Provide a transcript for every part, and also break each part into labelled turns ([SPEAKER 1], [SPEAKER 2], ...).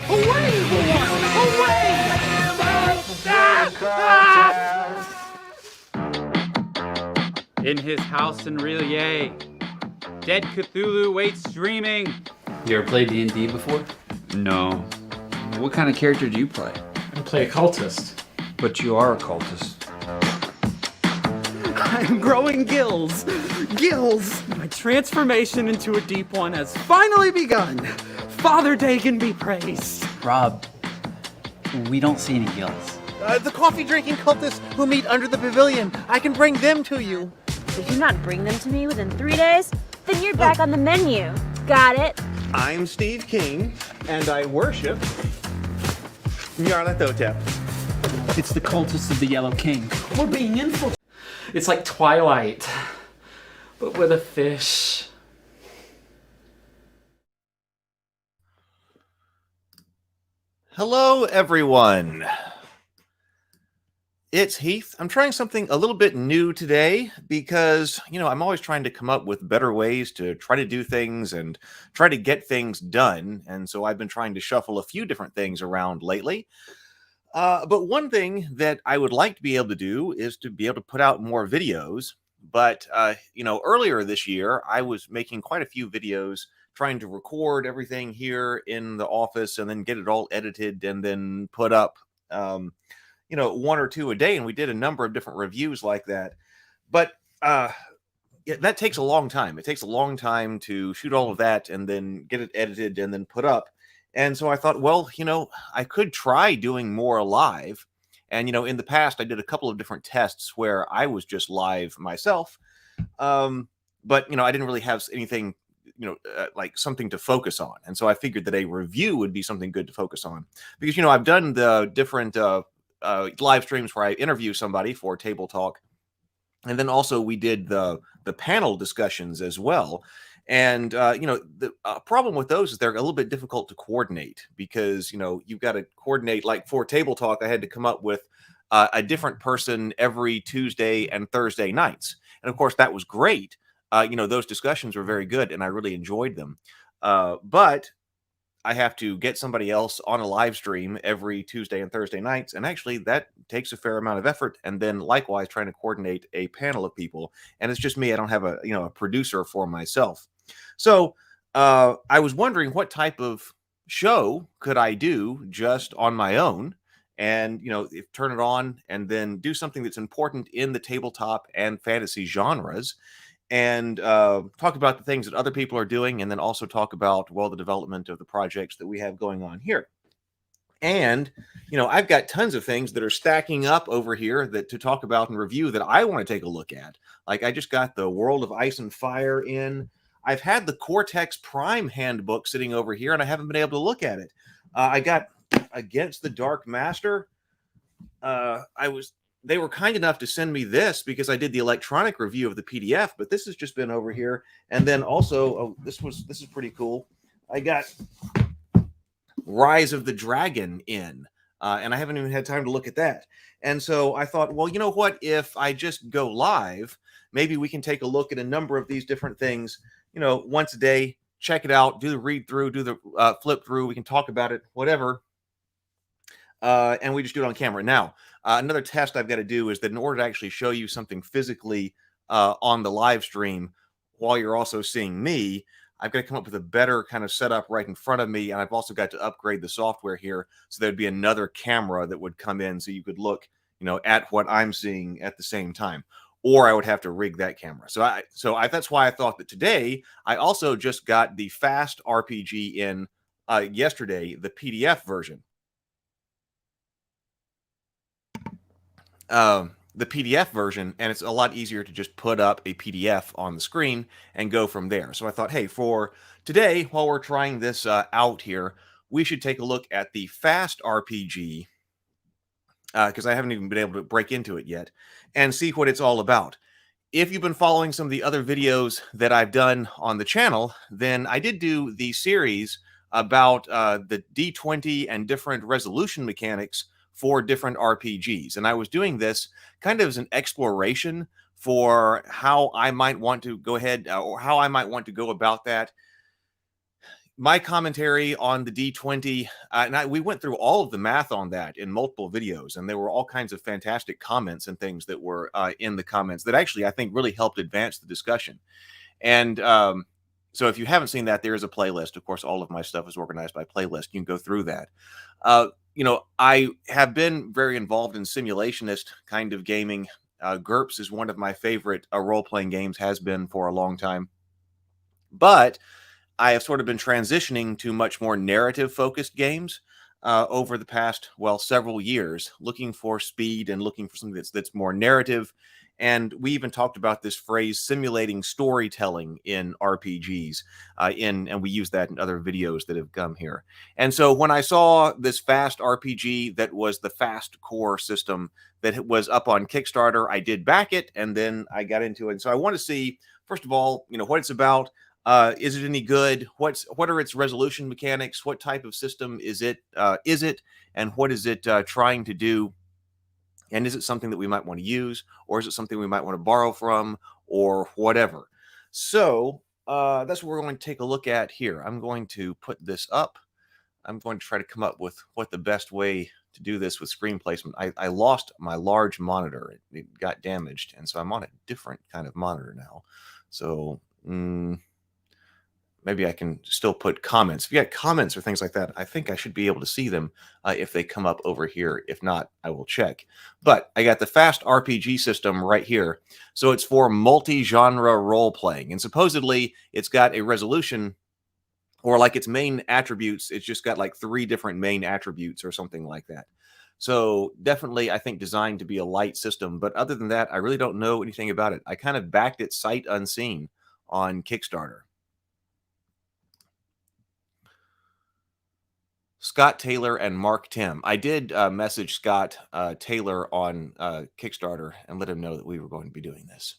[SPEAKER 1] Away, evil one! Away!
[SPEAKER 2] In his house in Relia, dead Cthulhu waits streaming.
[SPEAKER 3] You ever played D&D before?
[SPEAKER 2] No. What kind of character do you play?
[SPEAKER 1] I play a cultist.
[SPEAKER 2] But you are a cultist.
[SPEAKER 4] I'm growing gills. Gills! My transformation into a deep one has finally begun. Father Dagon be praised.
[SPEAKER 3] Rob, we don't see any gills.
[SPEAKER 5] The coffee-drinking cultists who meet under the pavilion. I can bring them to you.
[SPEAKER 6] Did you not bring them to me within 3 days? Then you're back on the menu. Got it?
[SPEAKER 5] I'm Steve King, and I worship Nyarlathotep.
[SPEAKER 4] It's the cultists of the Yellow King. We're being infiltrated. It's like Twilight, but with a fish.
[SPEAKER 5] Hello, everyone. It's Heath. I'm trying something a little bit new today because, I'm always trying to come up with better ways to try to do things and try to get things done. And so I've been trying to shuffle a few different things around lately. But one thing that I would like to be able to do is to be able to put out more videos. But, earlier this year, I was making quite a few videos trying to record everything here in the office and then get it all edited and then put up, one or two a day. And we did a number of different reviews like that. But that takes a long time. It takes a long time to shoot all of that and then get it edited and then put up. And so I thought, well, I could try doing more live. And, in the past, I did a couple of different tests where I was just live myself. But, I didn't really have anything, like something to focus on. And so I figured that a review would be something good to focus on. Because, I've done the different live streams where I interview somebody for Table Talk. And then also we did the panel discussions as well. And, the problem with those is they're a little bit difficult to coordinate because, you've got to coordinate, like for Table Talk, I had to come up with a different person every Tuesday and Thursday nights. And of course, that was great. Those discussions were very good and I really enjoyed them. But I have to get somebody else on a live stream every Tuesday and Thursday nights. And actually that takes a fair amount of effort. And then likewise, trying to coordinate a panel of people. And it's just me. I don't have a producer for myself. So I was wondering what type of show could I do just on my own and, turn it on and then do something that's important in the tabletop and fantasy genres and talk about the things that other people are doing and then also talk about, well, the development of the projects that we have going on here. And, I've got tons of things that are stacking up over here that to talk about and review that I want to take a look at. Like I just got the World of Ice and Fire in. I've had the Cortex Prime handbook sitting over here, and I haven't been able to look at it. I got Against the Dark Master. They were kind enough to send me this because I did the electronic review of the PDF, but this has just been over here. And then also, this is pretty cool. I got Rise of the Dragon in, and I haven't even had time to look at that. And so I thought, well, you know what? If I just go live, maybe we can take a look at a number of these different things, once a day, check it out, do the read through, do the flip through. We can talk about it, whatever. And we just do it on camera. Now, another test I've got to do is that in order to actually show you something physically on the live stream while you're also seeing me, I've got to come up with a better kind of setup right in front of me. And I've also got to upgrade the software here. So there'd be another camera that would come in so you could look, at what I'm seeing at the same time. Or I would have to rig that camera. So that's why I thought that today I also just got the Fast RPG in yesterday, the PDF version. The PDF version, and it's a lot easier to just put up a PDF on the screen and go from there. So I thought, hey, for today, while we're trying this out here, we should take a look at the Fast RPG because I haven't even been able to break into it yet and see what it's all about. If you've been following some of the other videos that I've done on the channel, then I did do the series about the D20 and different resolution mechanics for different RPGs. And I was doing this kind of as an exploration for how I might want to go ahead or how I might want to go about that. my commentary on the D20, we went through all of the math on that in multiple videos, and there were all kinds of fantastic comments and things that were in the comments that actually I think really helped advance the discussion. And so if you haven't seen that, there is a playlist. Of course, all of my stuff is organized by playlist. You can go through that. I have been very involved in simulationist kind of gaming. GURPS is one of my favorite role-playing games, has been for a long time. But I have sort of been transitioning to much more narrative-focused games over the past, well, several years, looking for speed and looking for something that's more narrative. And we even talked about this phrase, simulating storytelling in RPGs, and we use that in other videos that have come here. And so when I saw this fast RPG that was the fast core system that was up on Kickstarter, I did back it, and then I got into it. And so I want to see, first of all, what it's about. Is it any good? What are its resolution mechanics? What type of system is it? And what is it trying to do? And is it something that we might want to use, or is it something we might want to borrow from, or whatever? So that's what we're going to take a look at here. I'm going to put this up. I'm going to try to come up with what the best way to do this with screen placement. I lost my large monitor. It got damaged, and so I'm on a different kind of monitor now. So maybe I can still put comments. If you got comments or things like that, I think I should be able to see them if they come up over here. If not, I will check. But I got the fast RPG system right here. So it's for multi-genre role-playing. And supposedly it's got a resolution, or like its main attributes, it's just got like 3 different main attributes or something like that. So definitely, I think, designed to be a light system. But other than that, I really don't know anything about it. I kind of backed it sight unseen on Kickstarter. Scott Taylor and Mark Tim. I did message Scott Taylor on Kickstarter and let him know that we were going to be doing this.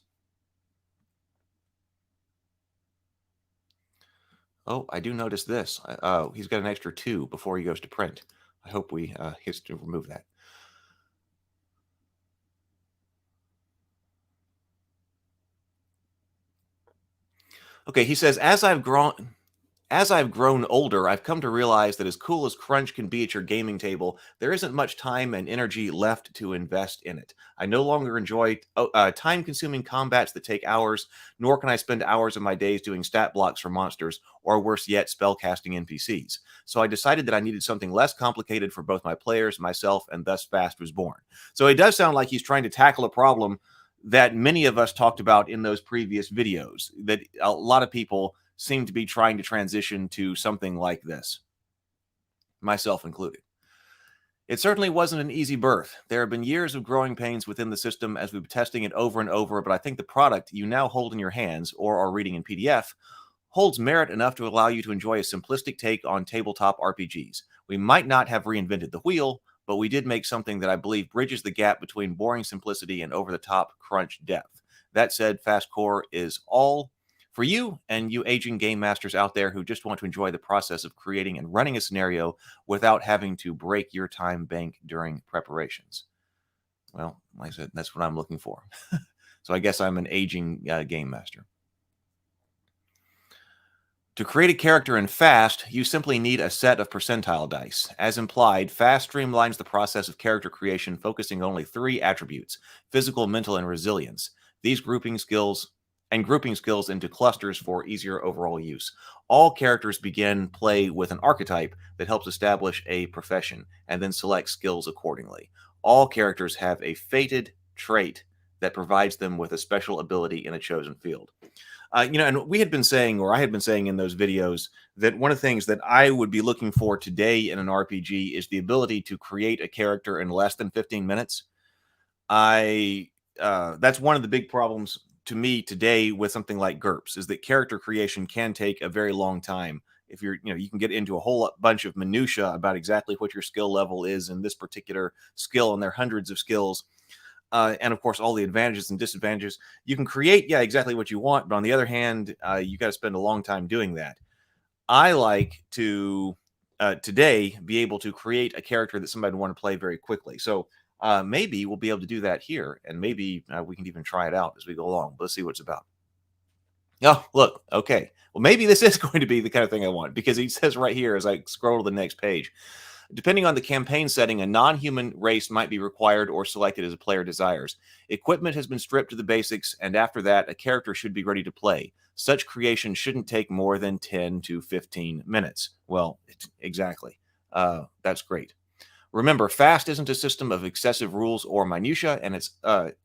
[SPEAKER 5] Oh, I do notice this. He's got an extra 2 before he goes to print. I hope he has to remove that. Okay, he says, As I've grown older, I've come to realize that as cool as crunch can be at your gaming table, there isn't much time and energy left to invest in it. I no longer enjoy time-consuming combats that take hours, nor can I spend hours of my days doing stat blocks for monsters, or worse yet, spellcasting NPCs. So I decided that I needed something less complicated for both my players, myself, and thus Fast was born. So it does sound like he's trying to tackle a problem that many of us talked about in those previous videos, that a lot of people seem to be trying to transition to something like this, myself included. It certainly wasn't an easy birth. There have been years of growing pains within the system as we've been testing it over and over, but I think the product you now hold in your hands or are reading in PDF holds merit enough to allow you to enjoy a simplistic take on tabletop RPGs. We might not have reinvented the wheel, but we did make something that I believe bridges the gap between boring simplicity and over-the-top crunch depth. That said, Fast Core is all for you and you aging game masters out there who just want to enjoy the process of creating and running a scenario without having to break your time bank during preparations. Well, like I said, that's what I'm looking for. So I guess I'm an aging game master. To create a character in Fast, you simply need a set of percentile dice. As implied, Fast streamlines the process of character creation, focusing on only 3 attributes: physical, mental, and resilience. These grouping skills into clusters for easier overall use. All characters begin play with an archetype that helps establish a profession, and then select skills accordingly. All characters have a fated trait that provides them with a special ability in a chosen field. And we had been saying, or I had been saying in those videos, that one of the things that I would be looking for today in an RPG is the ability to create a character in less than 15 minutes. That's one of the big problems to me today with something like GURPS, is that character creation can take a very long time. If you can get into a whole bunch of minutia about exactly what your skill level is in this particular skill, and there are hundreds of skills. And of course, all the advantages and disadvantages. You can create, exactly what you want, but on the other hand, you got to spend a long time doing that. I like to today be able to create a character that somebody would want to play very quickly. So maybe we'll be able to do that here, and maybe we can even try it out as we go along. Let's see what it's about. Oh, look. Okay. Well, maybe this is going to be the kind of thing I want, because he says right here as I scroll to the next page, depending on the campaign setting, a non-human race might be required or selected as a player desires. Equipment has been stripped to the basics, and after that, a character should be ready to play. Such creation shouldn't take more than 10 to 15 minutes. Well, exactly. That's great. Remember, FAST isn't a system of excessive rules or minutia, and it's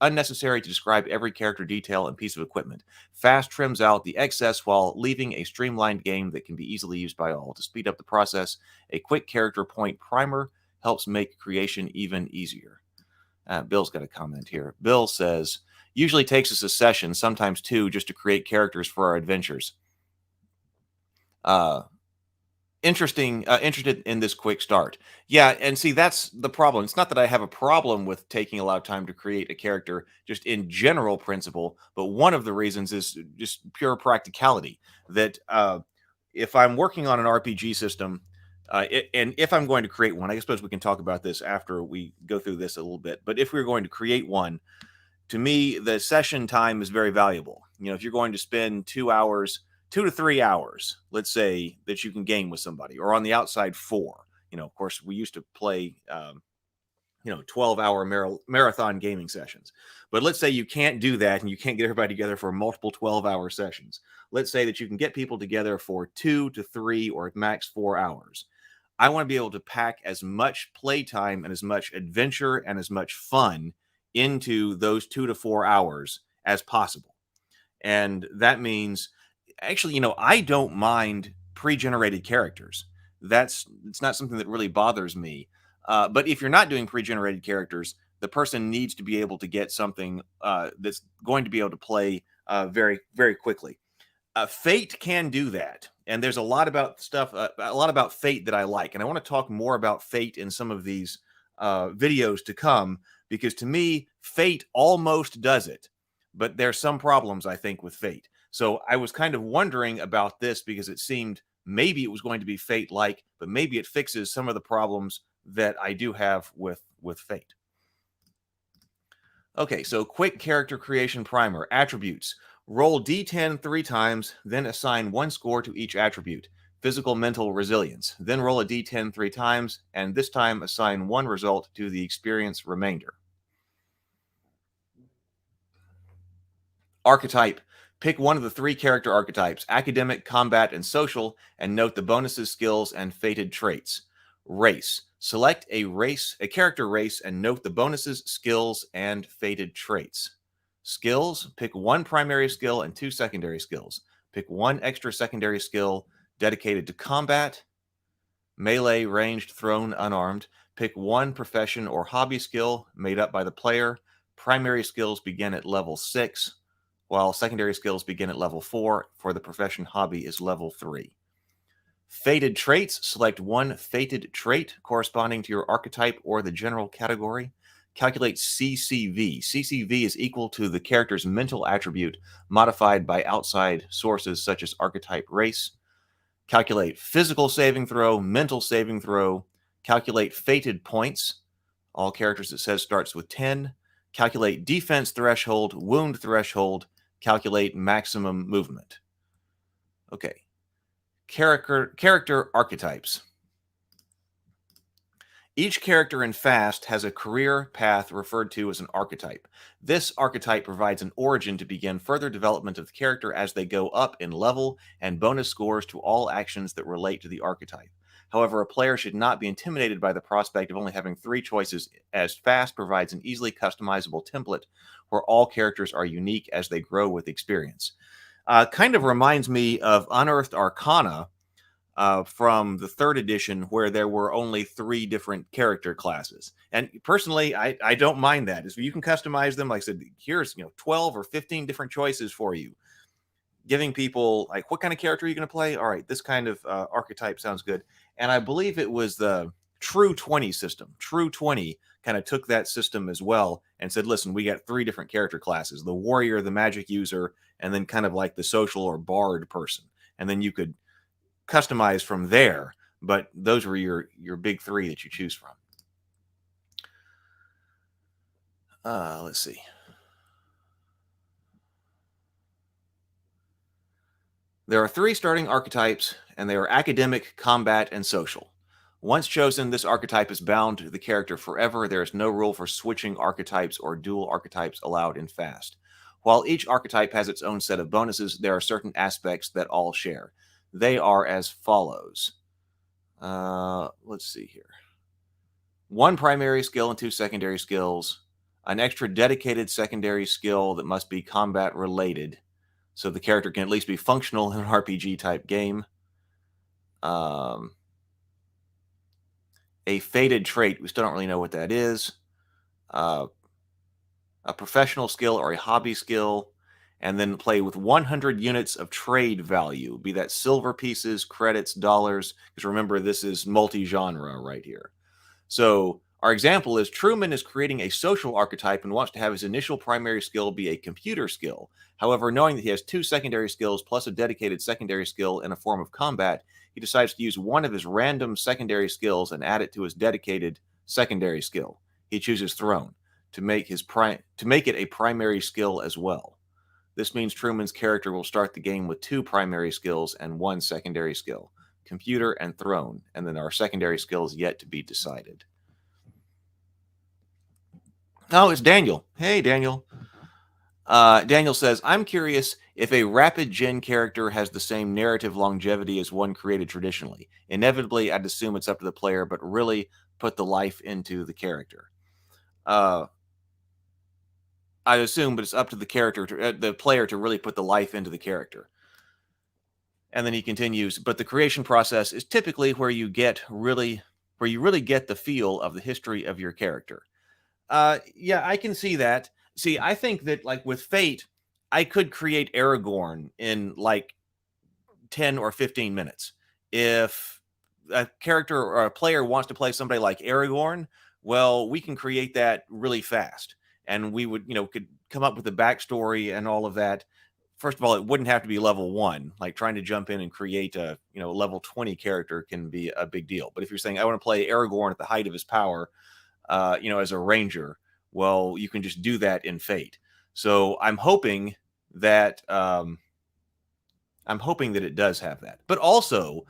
[SPEAKER 5] unnecessary to describe every character detail and piece of equipment. FAST trims out the excess while leaving a streamlined game that can be easily used by all. To speed up the process, a quick character point primer helps make creation even easier. Bill's got a comment here. Bill says, usually takes us a session, sometimes two, just to create characters for our adventures. Interested in this quick start. Yeah, and see, that's the problem. It's not that I have a problem with taking a lot of time to create a character, just in general principle, but one of the reasons is just pure practicality. That if I'm working on an RPG system, and if I'm going to create one, I suppose we can talk about this after we go through this a little bit, but if we're going to create one, to me, the session time is very valuable. If you're going to spend 2 to 3 hours, let's say, that you can game with somebody, or on the outside 4. Of course, we used to play, 12-hour marathon gaming sessions. But let's say you can't do that and you can't get everybody together for multiple 12-hour sessions. Let's say that you can get people together for 2 to 3 or at max 4 hours. I want to be able to pack as much playtime and as much adventure and as much fun into those 2 to 4 hours as possible. And that means, actually, I don't mind pre-generated characters. It's not something that really bothers me. But if you're not doing pre-generated characters, the person needs to be able to get something that's going to be able to play very, very quickly. Fate can do that, and there's a lot about Fate that I like, and I want to talk more about Fate in some of these videos to come, because to me, Fate almost does it, but there's some problems, I think, with Fate. So I was kind of wondering about this, because it seemed maybe it was going to be Fate-like, but maybe it fixes some of the problems that I do have with Fate. Okay, so quick character creation primer. Attributes. Roll D10 3 times, then assign 1 score to each attribute. Physical, mental, resilience. Then roll a D10 3 times, and this time assign 1 result to the experience remainder. Archetype. Pick one of the 3 character archetypes: academic, combat, and social, and note the bonuses, skills, and fated traits. Race. Select a character race, and note the bonuses, skills, and fated traits. Skills. Pick 1 primary skill and 2 secondary skills. Pick 1 extra secondary skill dedicated to combat, melee, ranged, thrown, unarmed. Pick 1 profession or hobby skill made up by the player. Primary skills begin at level 6, while secondary skills begin at level 4, for the profession hobby is level 3. Fated traits. Select 1 fated trait corresponding to your archetype or the general category. Calculate CCV. CCV is equal to the character's mental attribute modified by outside sources such as archetype race. Calculate physical saving throw, mental saving throw. Calculate fated points. All characters, it says, starts with 10. Calculate defense threshold, wound threshold. Calculate maximum movement. Okay. Character archetypes. Each character in FAST has a career path referred to as an archetype. This archetype provides an origin to begin further development of the character as they go up in level, and bonus scores to all actions that relate to the archetype. However, a player should not be intimidated by the prospect of only having 3 choices, as FAST provides an easily customizable template where all characters are unique as they grow with experience. Kind of reminds me of Unearthed Arcana, from the 3rd edition, where there were only 3 different character classes. And personally, I don't mind that. If you can customize them, like I said, here's 12 or 15 different choices for you, giving people, like, what kind of character are you going to play? All right, this kind of archetype sounds good. And I believe it was the True 20 system. True 20 kind of took that system as well and said, listen, we got 3 different character classes: the warrior, the magic user, and then kind of like the social or bard person. And then you could customize from there, but those were your big 3 that you choose from. Let's see. There are 3 starting archetypes, and they are academic, combat, and social. Once chosen, this archetype is bound to the character forever. There is no rule for switching archetypes or dual archetypes allowed in Fast. While each archetype has its own set of bonuses, there are certain aspects that all share. They are as follows. Let's see here. 1 primary skill and 2 secondary skills. An extra dedicated secondary skill that must be combat related, so the character can at least be functional in an RPG type game. A fated trait, we still don't really know what that is. A professional skill or a hobby skill, and then play with 100 units of trade value, be that silver pieces, credits, dollars, because remember, this is multi-genre right here. So our example is Truman is creating a social archetype and wants to have his initial primary skill be a computer skill. However, knowing that he has 2 secondary skills plus a dedicated secondary skill in a form of combat, he decides to use one of his random secondary skills and add it to his dedicated secondary skill. He chooses Throne to make it a primary skill as well. This means Truman's character will start the game with 2 primary skills and 1 secondary skill, computer and Throne, and then our secondary skills yet to be decided. Oh, it's Daniel. Hey, Daniel. Daniel says, I'm curious if a rapid gen character has the same narrative longevity as one created traditionally. Inevitably, I'd assume it's up to the player, but really put the life into the character. I assume, but it's up to the character, the player, to really put the life into the character. And then he continues, but the creation process is typically where you really get the feel of the history of your character. Yeah, I can see that. See, I think that like with Fate, I could create Aragorn in like 10 or 15 minutes. If a character or a player wants to play somebody like Aragorn, well, we can create that really fast. And we would, could come up with a backstory and all of that. First of all, it wouldn't have to be level 1. Like trying to jump in and create a, level 20 character can be a big deal. But if you're saying I want to play Aragorn at the height of his power, as a ranger, well, you can just do that in Fate. So I'm hoping that it does have that. But also,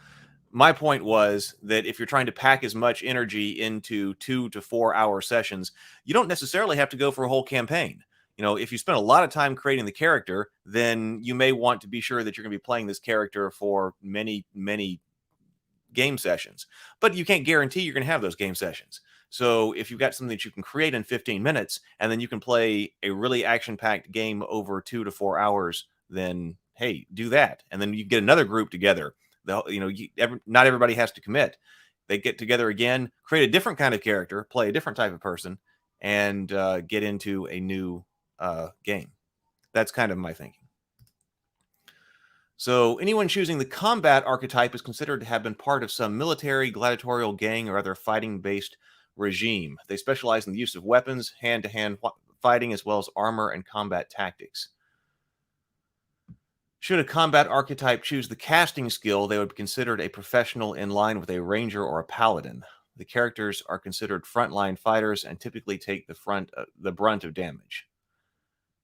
[SPEAKER 5] my point was that if you're trying to pack as much energy into 2 to 4 hour sessions, you don't necessarily have to go for a whole campaign. If you spend a lot of time creating the character, then you may want to be sure that you're going to be playing this character for many, many game sessions. But you can't guarantee you're going to have those game sessions. So if you've got something that you can create in 15 minutes, and then you can play a really action-packed game over 2 to 4 hours, then hey, do that. And then you get another group together. Not everybody has to commit. They get together again, create a different kind of character, play a different type of person, and get into a new game. That's kind of my thinking. So anyone choosing the combat archetype is considered to have been part of some military, gladiatorial gang, or other fighting-based regime. They specialize in the use of weapons, hand-to-hand fighting, as well as armor and combat tactics. Should a combat archetype choose the casting skill, they would be considered a professional in line with a ranger or a paladin. The characters are considered frontline fighters and typically take the brunt of damage.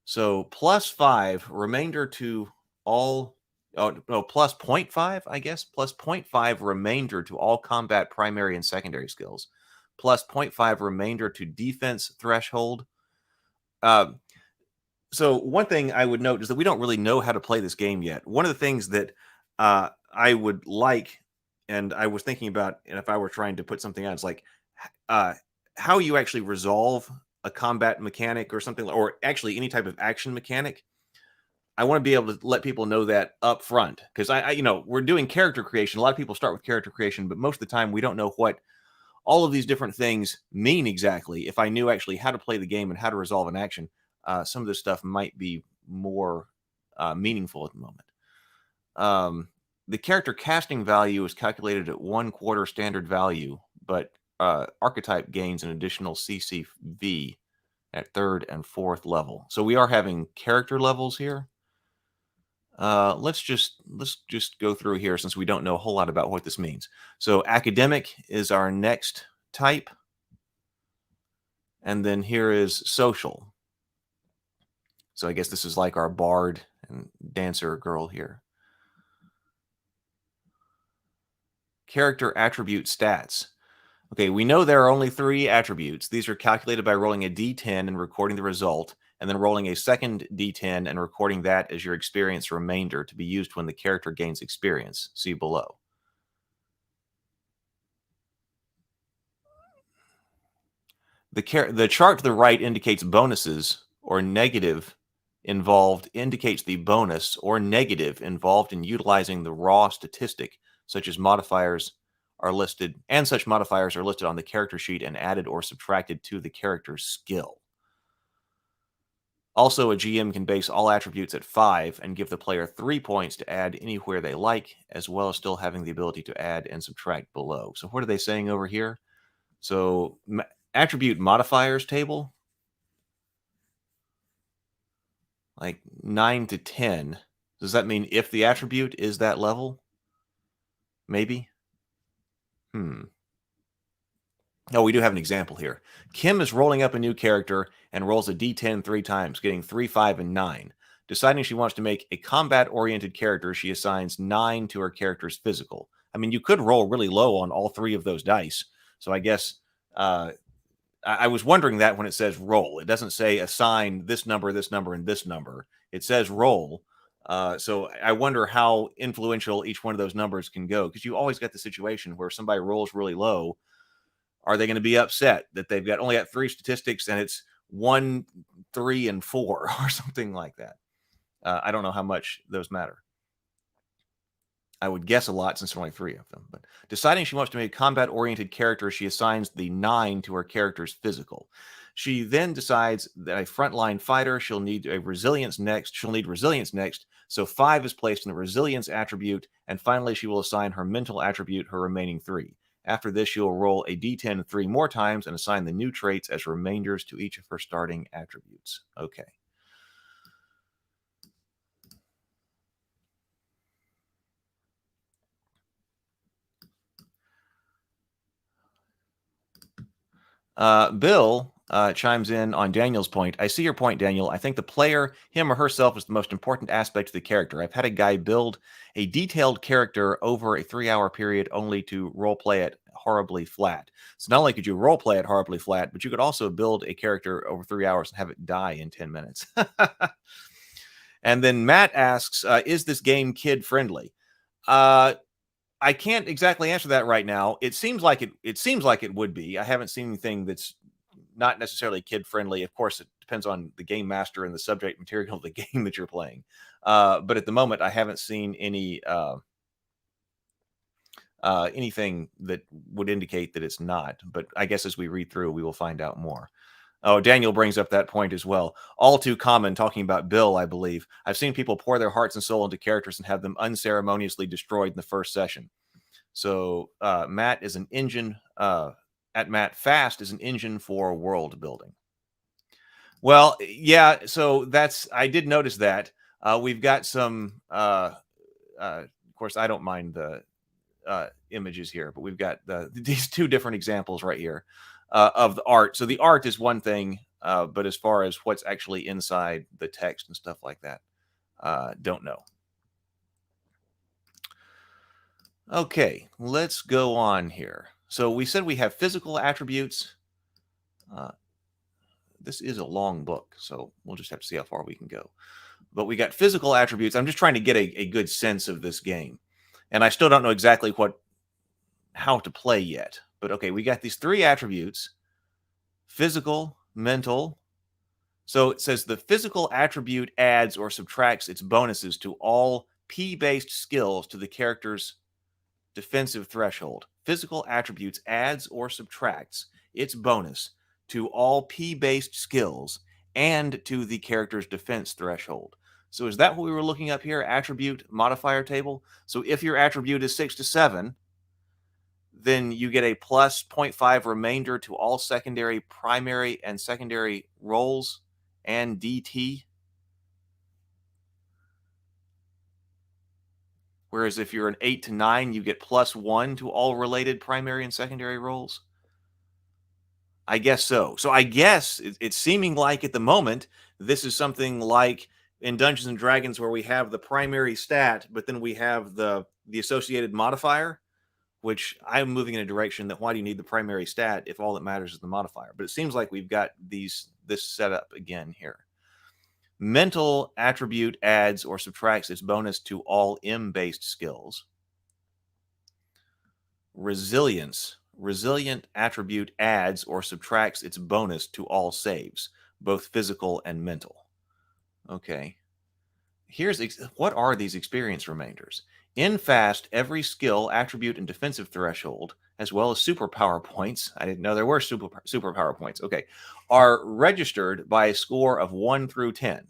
[SPEAKER 5] So +5 remainder to all. Oh no, plus 0.5, I guess. Plus 0.5 remainder to all combat primary and secondary skills. Plus 0.5 remainder to defense threshold. So one thing I would note is that we don't really know how to play this game yet. One of the things that I would like, and I was thinking about, and if I were trying to put something out, it's like how you actually resolve a combat mechanic or something, or actually any type of action mechanic. I want to be able to let people know that up front, because we're doing character creation. A lot of people start with character creation, but most of the time we don't know what all of these different things mean exactly. If I knew actually how to play the game and how to resolve an action, some of this stuff might be more meaningful at the moment. The character casting value is calculated at 1/4 standard value, but archetype gains an additional CCV at 3rd and 4th level. So we are having character levels here. Let's just go through here since we don't know a whole lot about what this means. So academic is our next type. And then here is social. So I guess this is like our bard and dancer girl here. character attribute stats. Okay, we know there are only 3 attributes. These are calculated by rolling a d10 and recording the result, and then rolling a second d10 and recording that as your experience remainder to be used when the character gains experience. See below. The chart to the right indicates bonuses or negative indicates the bonus or negative involved in utilizing the raw statistic, such as modifiers are listed, and such modifiers are listed on the character sheet and added or subtracted to the character's skill. Also, a GM can base all attributes at 5 and give the player 3 points to add anywhere they like, as well as still having the ability to add and subtract below. So what are they saying over here? So attribute modifiers table, like 9 to 10. Does that mean if the attribute is that level? Maybe? Oh, we do have an example here. Kim is rolling up a new character and rolls a d10 3 times, getting 3, 5, and 9. Deciding she wants to make a combat-oriented character, she assigns 9 to her character's physical. I mean, you could roll really low on all 3 of those dice. So I guess I was wondering that when it says roll. It doesn't say assign this number, and this number. It says roll. So I wonder how influential each one of those numbers can go, because you always get the situation where somebody rolls really low. Are they going to be upset that they've only got 3 statistics and it's 1, 3, and 4 or something like that? I don't know how much those matter. I would guess a lot since there are only 3 of them. But deciding she wants to make a combat-oriented character, she assigns the 9 to her character's physical. She then decides that a frontline fighter, she'll need resilience next. So 5 is placed in the resilience attribute, and finally she will assign her mental attribute her remaining 3. After this, she'll roll a d10 3 more times and assign the new traits as remainders to each of her starting attributes. Okay. Bill chimes in on Daniel's point. I see your point, Daniel. I think the player, him or herself, is the most important aspect of the character. I've had a guy build a detailed character over a 3-hour period only to roleplay it horribly flat. So not only could you roleplay it horribly flat, but you could also build a character over 3 hours and have it die in 10 minutes. And then Matt asks, is this game kid-friendly? I can't exactly answer that right now. It seems like it would be. I haven't seen anything that's not necessarily kid friendly. Of course, it depends on the game master and the subject material of the game that you're playing. But at the moment, I haven't seen anything that would indicate that it's not. But I guess as we read through, we will find out more. Oh, Daniel brings up that point as well. All too common, talking about Bill, I believe. I've seen people pour their hearts and soul into characters and have them unceremoniously destroyed in the first session. So Matt is an engine, at Matt Fast is an engine for world building. Well, yeah, so I did notice that. We've got some, of course, I don't mind the images here, but we've got these 2 different examples right here. Of the art. So the art is one thing, but as far as what's actually inside the text and stuff like that, don't know. Okay, let's go on here. So we said we have physical attributes. This is a long book, so we'll just have to see how far we can go. But we got physical attributes. I'm just trying to get a good sense of this game. And I still don't know exactly how to play yet. But okay, we got these 3 attributes: physical, mental. So it says the physical attribute adds or subtracts its bonuses to all P-based skills to the character's defensive threshold. Physical attributes adds or subtracts its bonus to all P-based skills and to the character's defense threshold. So is that what we were looking up here? Attribute modifier table. So if your attribute is 6 to 7, then you get a plus 0.5 remainder to all secondary, primary, and secondary rolls and DT. Whereas if you're an 8 to 9, you get plus 1 to all related primary and secondary rolls. I guess so. So I guess it's seeming like at the moment, this is something like in Dungeons and Dragons where we have the primary stat, but then we have the associated modifier. which I'm moving in a direction that why do you need the primary stat if all that matters is the modifier? But it seems like we've got this setup again here. Mental attribute adds or subtracts its bonus to all M-based skills. Resilient attribute adds or subtracts its bonus to all saves, both physical and mental. Okay. What are these experience remainders? In Fast, every skill, attribute, and defensive threshold, as well as superpower points, I didn't know there were superpower points, okay, are registered by a score of 1 through 10,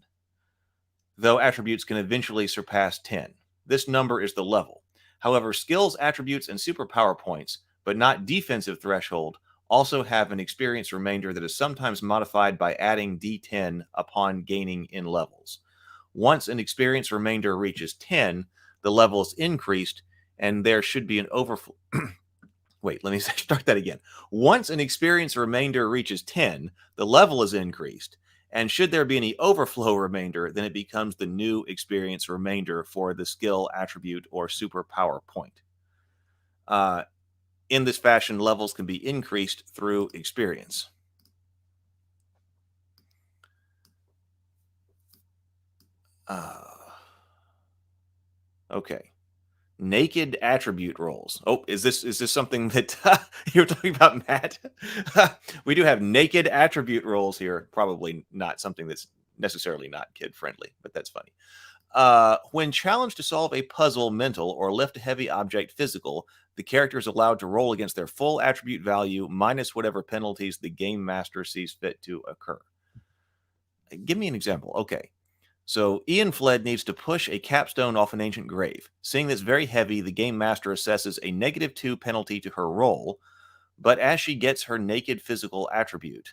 [SPEAKER 5] though attributes can eventually surpass 10. This number is the level. However, skills, attributes, and superpower points, but not defensive threshold, also have an experience remainder that is sometimes modified by adding D10 upon gaining in levels. Once an experience remainder reaches 10, the level is increased, and there should be an overflow. Wait, let me start that again. Once an experience remainder reaches 10, the level is increased, and should there be any overflow remainder, then it becomes the new experience remainder for the skill, attribute, or superpower point. In this fashion, levels can be increased through experience. Okay. Naked attribute roles. Oh, is this something that you were talking about, Matt? We do have naked attribute roles here. Probably not something that's necessarily not kid friendly, but that's funny. When challenged to solve a puzzle mental or lift a heavy object physical, the character is allowed to roll against their full attribute value minus whatever penalties the game master sees fit to occur. Give me an example. Okay. So Ian Fled needs to push a capstone off an ancient grave. Seeing this very heavy, the game master assesses a -2 penalty to her roll, but as she gets her naked physical attribute,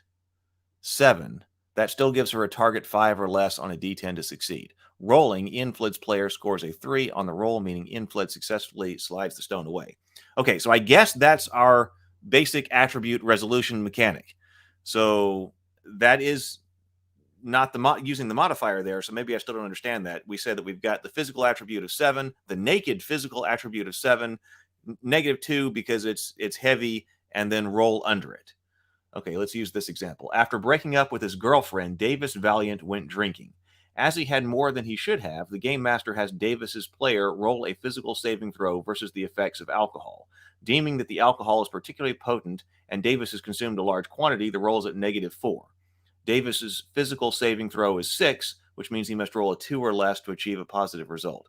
[SPEAKER 5] 7, that still gives her a target 5 or less on a d10 to succeed. Rolling, Ian Fled's player scores a 3 on the roll, meaning Ian Fled successfully slides the stone away. Okay, so I guess that's our basic attribute resolution mechanic. So that is not using the modifier there, so maybe I still don't understand that. We said that we've got the physical attribute of 7, the naked physical attribute of 7, -2 because it's heavy, and then roll under it. Okay, let's use this example. After breaking up with his girlfriend, Davis Valiant went drinking. As he had more than he should have, the game master has Davis's player roll a physical saving throw versus the effects of alcohol. Deeming that the alcohol is particularly potent and Davis has consumed a large quantity, the roll is at -4. Davis's physical saving throw is 6, which means he must roll a 2 or less to achieve a positive result.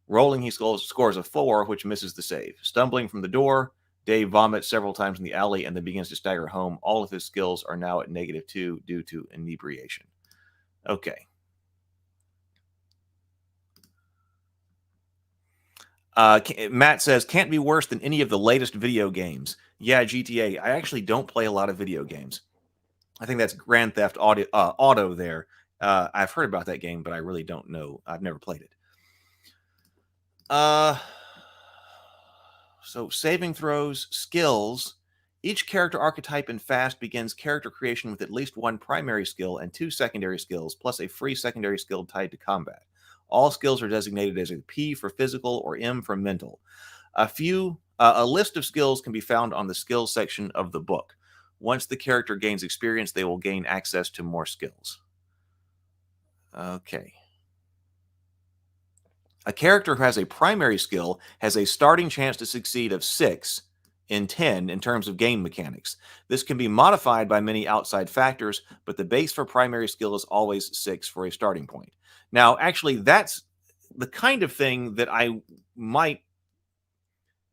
[SPEAKER 5] Rolling, he scores a 4, which misses the save. Stumbling from the door, Dave vomits several times in the alley and then begins to stagger home. All of his skills are now at -2 due to inebriation. Okay. Matt says, can't be worse than any of the latest video games. Yeah, GTA. I actually don't play a lot of video games. I think that's Grand Theft Auto there. I've heard about that game, but I really don't know. I've never played it. So saving throws, skills. Each character archetype in Fast begins character creation with at least 1 primary skill and 2 secondary skills, plus a free secondary skill tied to combat. All skills are designated as a P for physical or M for mental. A list of skills can be found on the skills section of the book. Once the character gains experience, they will gain access to more skills. Okay. A character who has a primary skill has a starting chance to succeed of 6 in 10 in terms of game mechanics. This can be modified by many outside factors, but the base for primary skill is always 6 for a starting point. Now, actually, that's the kind of thing that I might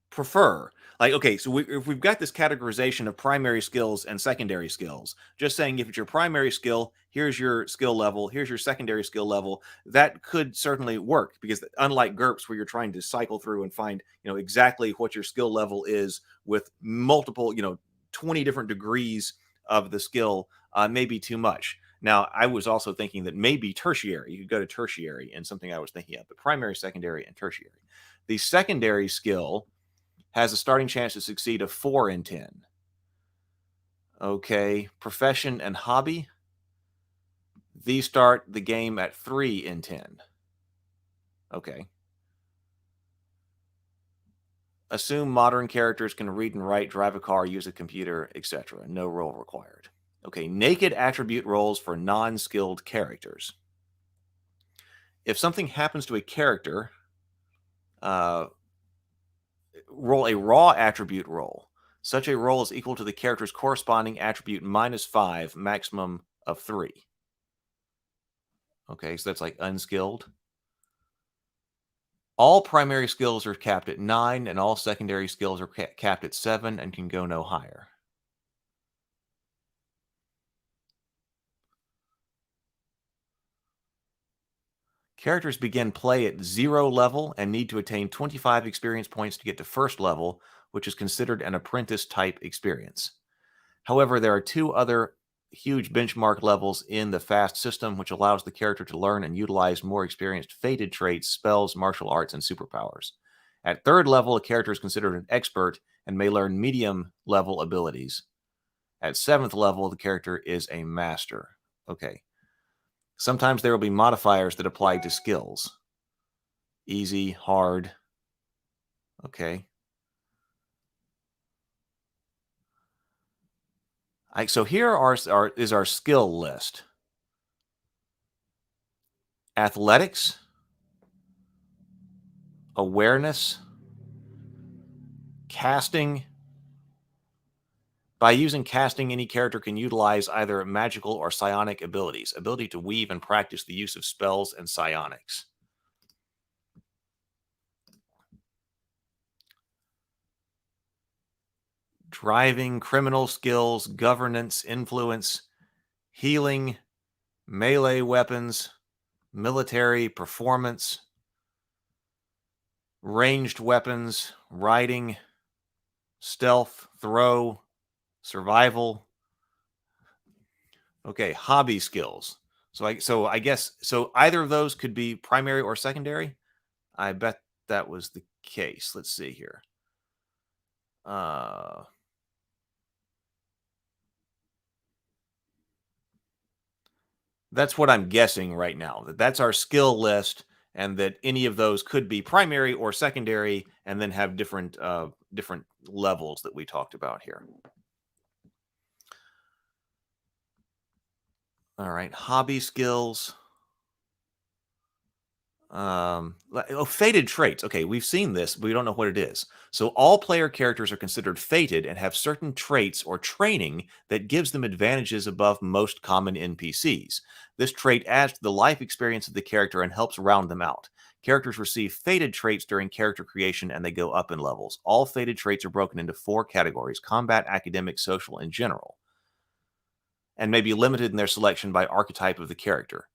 [SPEAKER 5] prefer. Like, okay, so if we've got this categorization of primary skills and secondary skills, just saying if it's your primary skill, here's your skill level, here's your secondary skill level, that could certainly work because unlike GURPS where you're trying to cycle through and find, exactly what your skill level is with multiple, 20 different degrees of the skill, may be too much. Now, I was also thinking that maybe tertiary, you could go to tertiary and something I was thinking of, but primary, secondary, and tertiary. The secondary skill has a starting chance to succeed of 4 in 10. Okay, profession and hobby. These start the game at 3 in 10. Okay. Assume modern characters can read and write, drive a car, use a computer, etc. No role required. Okay, naked attribute roles for non-skilled characters. If something happens to a character, roll a raw attribute roll. Such a roll is equal to the character's corresponding attribute -5, maximum of 3. Okay, so that's like unskilled. All primary skills are capped at 9, and all secondary skills are capped at 7 and can go no higher. Characters begin play at 0 level and need to attain 25 experience points to get to first level, which is considered an apprentice type experience. However, there are 2 other huge benchmark levels in the fast system, which allows the character to learn and utilize more experienced fated traits, spells, martial arts, and superpowers. At 3rd level, a character is considered an expert and may learn medium level abilities. At 7th level, the character is a master. Okay. Sometimes there will be modifiers that apply to skills. Easy, hard. Okay. So here is our skill list. Athletics, awareness, casting. By using casting, any character can utilize either magical or psionic abilities, ability to weave and practice the use of spells and psionics. Driving, criminal skills, governance, influence, healing, melee weapons, military, performance, ranged weapons, riding, stealth, throw, survival. Okay, hobby skills. So I guess either of those could be primary or secondary. I bet that was the case. Let's see here. That's what I'm guessing right now. That's our skill list, and that any of those could be primary or secondary, and then have different levels that we talked about here. All right, hobby skills. Fated traits. Okay, we've seen this, but we don't know what it is. So all player characters are considered fated and have certain traits or training that gives them advantages above most common NPCs. This trait adds to the life experience of the character and helps round them out. Characters receive fated traits during character creation and they go up in levels. All fated traits are broken into 4 categories: combat, academic, social, and general, and may be limited in their selection by archetype of the character.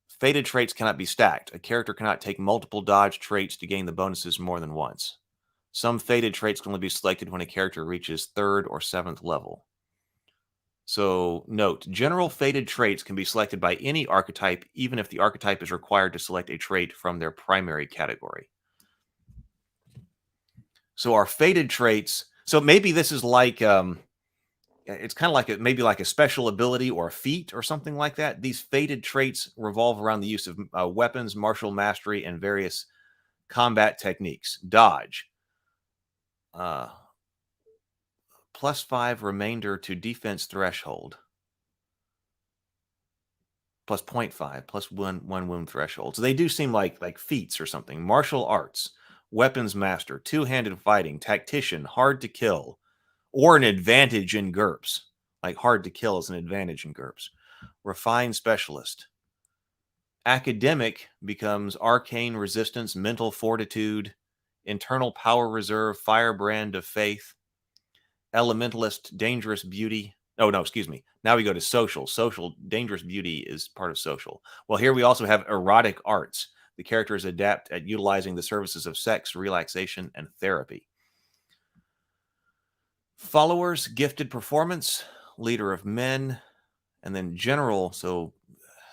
[SPEAKER 5] Fated traits cannot be stacked. A character cannot take multiple dodge traits to gain the bonuses more than once. Some fated traits can only be selected when a character reaches 3rd or 7th level. So note, general fated traits can be selected by any archetype, even if the archetype is required to select a trait from their primary category. So our fated traits, so maybe this is like, it's kind of like maybe like a special ability or a feat or something like that. These fated traits revolve around the use of weapons, martial mastery, and various combat techniques. Dodge. +5 remainder to defense threshold. Plus 0.5, plus one wound threshold. So they do seem like feats or something. Martial arts, weapons master, two-handed fighting, tactician, hard to kill, or an advantage in GURPS. Like hard to kill is an advantage in GURPS. Refined specialist. Academic becomes arcane resistance, mental fortitude, internal power reserve, firebrand of faith, elementalist, dangerous beauty. Oh, no, excuse me. Now we go to social. Social, dangerous beauty is part of social. Well, here we also have erotic arts. The character is adept at utilizing the services of sex, relaxation, and therapy. Followers, gifted performance, leader of men, and then general, so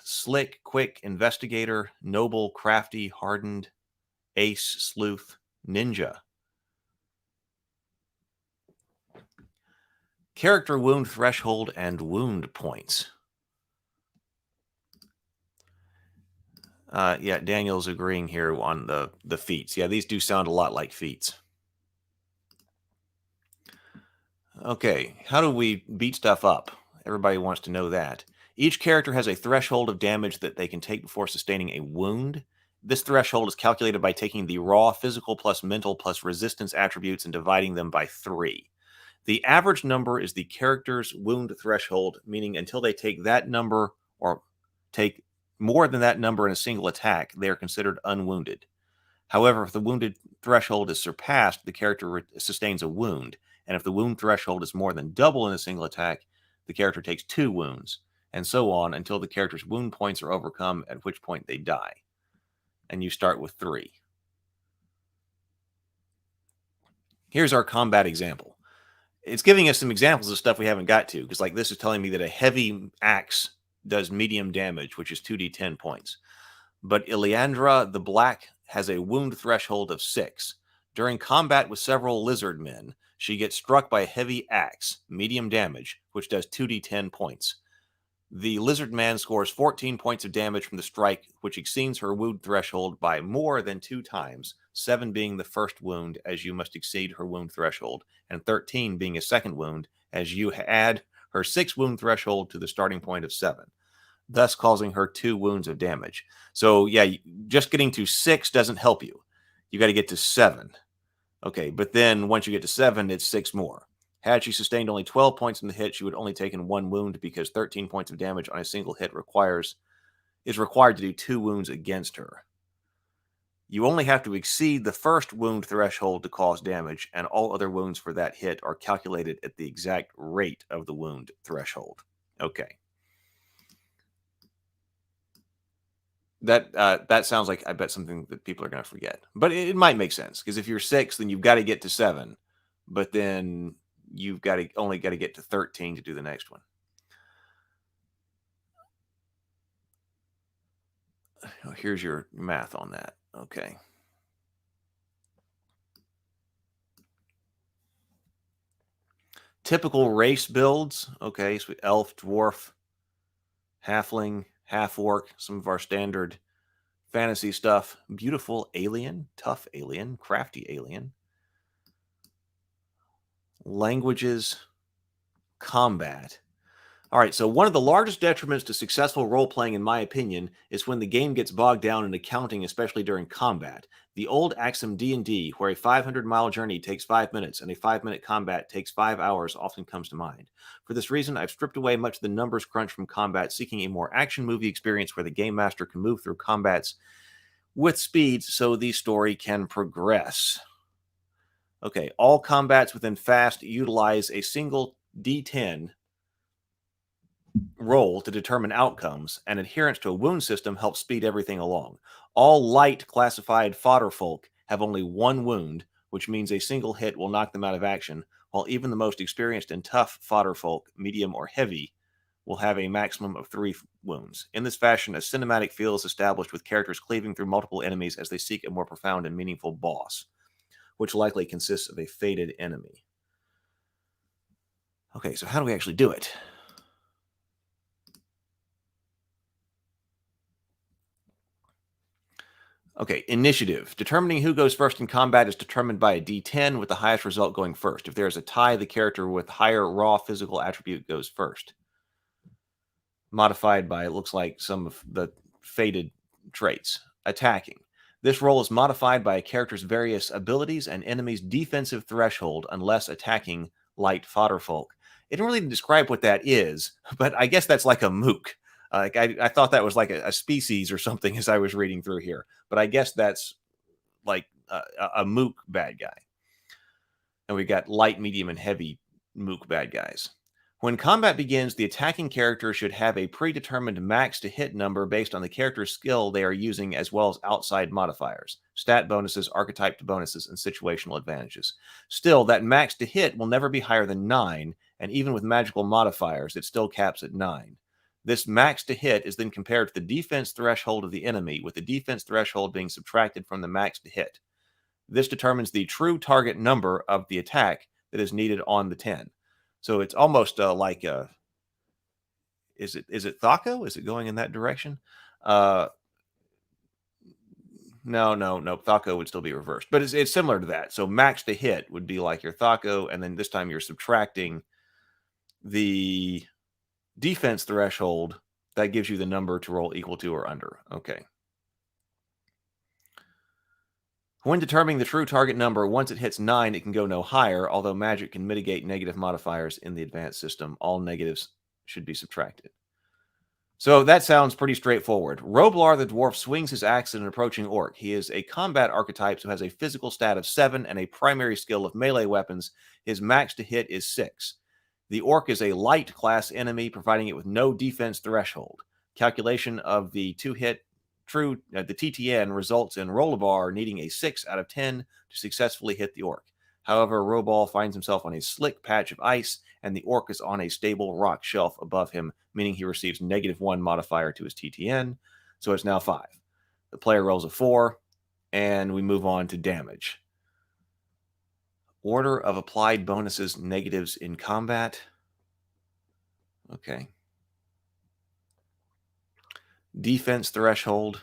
[SPEAKER 5] slick, quick, investigator, noble, crafty, hardened, ace, sleuth, ninja. Character wound threshold and wound points. Yeah, Daniel's agreeing here on the feats. Yeah, these do sound a lot like feats. Okay, how do we beat stuff up? Everybody wants to know that. Each character has a threshold of damage that they can take before sustaining a wound. This threshold is calculated by taking the raw physical plus mental plus resistance attributes and dividing them by 3. The average number is the character's wound threshold, meaning until they take that number or take more than that number in a single attack, they are considered unwounded. However, if the wounded threshold is surpassed, the character sustains a wound, and if the wound threshold is more than double in a single attack, the character takes 2 wounds, and so on until the character's wound points are overcome, at which point they die. And you start with 3. Here's our combat example. It's giving us some examples of stuff we haven't got to, because like this is telling me that a heavy axe does medium damage, which is 2d10 points. But Iliandra the Black has a wound threshold of 6. During combat with several lizard men, she gets struck by a heavy axe, medium damage, which does 2d10 points. The lizard man scores 14 points of damage from the strike, which exceeds her wound threshold by more than 2 times, 7 being the first wound, as you must exceed her wound threshold, and 13 being a second wound, as you add her 6 wound threshold to the starting point of 7, thus causing her 2 wounds of damage. So, yeah, just getting to 6 doesn't help you. You got to get to 7. Okay, but then once you get to 7, it's 6 more. Had she sustained only 12 points in the hit, she would only taken 1 wound because 13 points of damage on a single hit is required to do 2 wounds against her. You only have to exceed the first wound threshold to cause damage, and all other wounds for that hit are calculated at the exact rate of the wound threshold. Okay. That sounds like, I bet, something that people are going to forget. But it might make sense, because if you're 6, then you've got to get to 7. But then you've only got to get to 13 to do the next one. Oh, here's your math on that. Okay. Typical race builds. Okay, so elf, dwarf, halfling, half-orc, some of our standard fantasy stuff. Beautiful alien, tough alien, crafty alien. Languages, combat. All right, so one of the largest detriments to successful role-playing, in my opinion, is when the game gets bogged down in accounting, especially during combat. The old axiom D&D, where a 500-mile journey takes 5 minutes and a 5-minute combat takes 5 hours, often comes to mind. For this reason, I've stripped away much of the numbers crunch from combat, seeking a more action movie experience where the game master can move through combats with speed so the story can progress. Okay, all combats within Fast utilize a single D10 roll to determine outcomes, and adherence to a wound system helps speed everything along. All light classified fodder folk have only 1 wound, which means a single hit will knock them out of action, while even the most experienced and tough fodder folk, medium or heavy, will have a maximum of 3 wounds. In this fashion, a cinematic feel is established with characters cleaving through multiple enemies as they seek a more profound and meaningful boss, which likely consists of a fated enemy. Okay, so how do we actually do it? Okay, initiative. Determining who goes first in combat is determined by a D10, with the highest result going first. If there is a tie, the character with higher raw physical attribute goes first. Modified by, it looks like, some of the fated traits. Attacking. This roll is modified by a character's various abilities and enemy's defensive threshold unless attacking light fodder folk. It didn't really describe what that is, but I guess that's like a mook. I thought that was like a species or something as I was reading through here, but I guess that's like a mook bad guy. And we got light, medium, and heavy mook bad guys. When combat begins, the attacking character should have a predetermined max to hit number based on the character's skill they are using, as well as outside modifiers, stat bonuses, archetype bonuses, and situational advantages. Still, that max to hit will never be higher than 9, and even with magical modifiers, it still caps at 9. This max to hit is then compared to the defense threshold of the enemy, with the defense threshold being subtracted from the max to hit. This determines the true target number of the attack that is needed on the 10. So it's almost like is it Thaco? Is it going in that direction? No. Thaco would still be reversed, but it's similar to that. So max to hit would be like your Thaco, and then this time you're subtracting the defense threshold. That gives you the number to roll equal to or under. Okay. When determining the true target number, once it hits 9, it can go no higher, although magic can mitigate negative modifiers in the advanced system. All negatives should be subtracted. So that sounds pretty straightforward. Roblar the dwarf swings his axe at an approaching orc. He is a combat archetype, so has a physical stat of 7 and a primary skill of melee weapons. His max to hit is 6. The orc is a light class enemy, providing it with no defense threshold. Calculation of the two-hit the TTN results in Rollebar needing a 6 out of 10 to successfully hit the orc. However, Robal finds himself on a slick patch of ice, and the orc is on a stable rock shelf above him, meaning he receives -1 modifier to his TTN, so it's now 5. The player rolls a 4, and we move on to damage. Order of applied bonuses, negatives in combat. Okay. Defense threshold.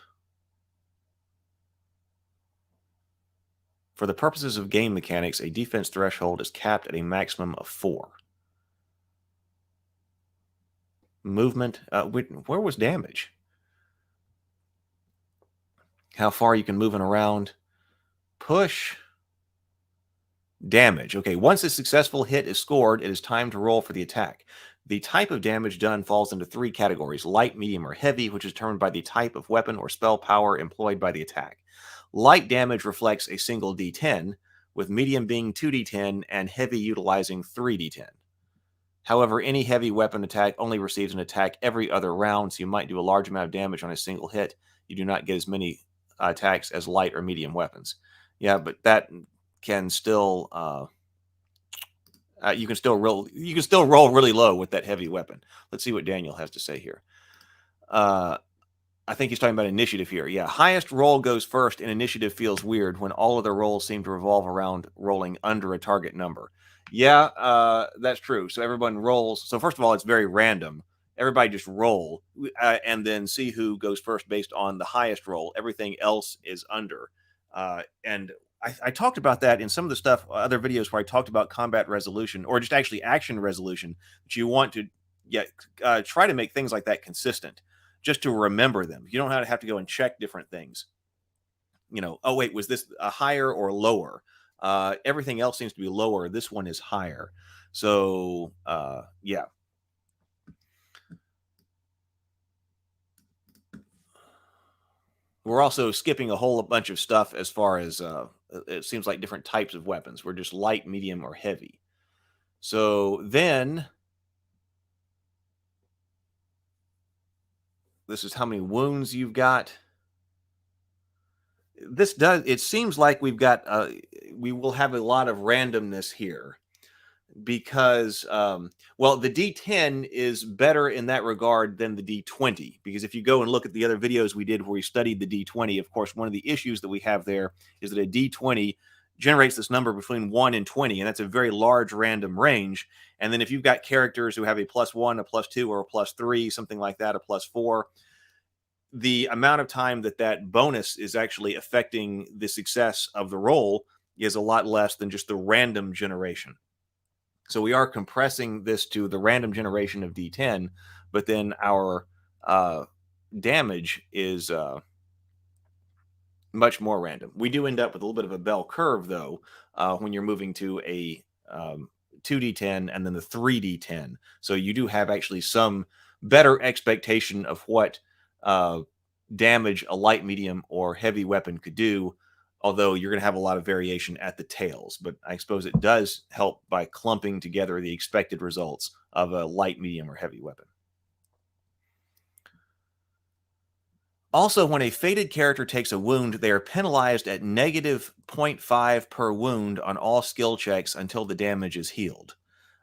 [SPEAKER 5] For the purposes of game mechanics, a defense threshold is capped at a maximum of 4. Movement. Where was damage? How far you can move and around. Push. Damage. Okay, once a successful hit is scored, it is time to roll for the attack. The type of damage done falls into 3 categories: light, medium, or heavy, which is determined by the type of weapon or spell power employed by the attack. Light damage reflects a single D10, with medium being 2D10 and heavy utilizing 3D10. However, any heavy weapon attack only receives an attack every other round, so you might do a large amount of damage on a single hit. You do not get as many attacks as light or medium weapons. Yeah, but that can still you can still roll really low with that heavy weapon. Let's see what Daniel has to say here. I think he's talking about initiative here. Yeah, highest roll goes first, and initiative feels weird when all of the rolls seem to revolve around rolling under a target number. Yeah, that's true. So everyone rolls. So first of all, it's very random. Everybody just roll and then see who goes first based on the highest roll. Everything else is under. And I talked about that in some of the stuff, other videos where I talked about combat resolution or just actually action resolution, that you want to try to make things like that consistent, just to remember them. You don't have to go and check different things. Oh, wait, was this a higher or lower? Everything else seems to be lower. This one is higher. So, yeah. We're also skipping a whole bunch of stuff as far as it seems like different types of weapons. We're just light, medium, or heavy. So then this is how many wounds you've got. It seems like we will have a lot of randomness here because, well, the D10 is better in that regard than the D20, because if you go and look at the other videos we did where we studied the D20, of course, one of the issues that we have there is that a D20 generates this number between 1 and 20, and that's a very large random range. And then if you've got characters who have a +1, a +2, or a +3, something like that, a +4, the amount of time that bonus is actually affecting the success of the roll is a lot less than just the random generation. So we are compressing this to the random generation of D10, but then our damage is much more random. We do end up with a little bit of a bell curve, though, when you're moving to a 2D10 and then the 3D10. So you do have actually some better expectation of what damage a light, medium, or heavy weapon could do, although you're going to have a lot of variation at the tails. But I suppose it does help by clumping together the expected results of a light, medium, or heavy weapon. Also, when a fated character takes a wound, they are penalized at -0.5 per wound on all skill checks until the damage is healed.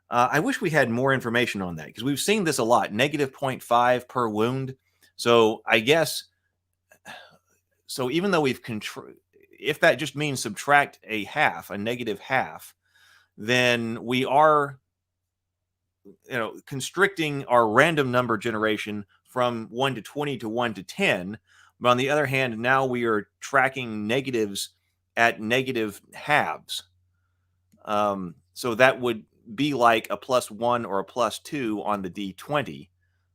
[SPEAKER 5] I wish we had more information on that, because we've seen this a lot, -0.5 per wound. So I guess, so even though if that just means subtract a half, a -0.5, then we are, constricting our random number generation from 1 to 20 to 1 to 10, But on the other hand, now we are tracking negatives at negative halves. So that would be like a +1 or a +2 on the D20,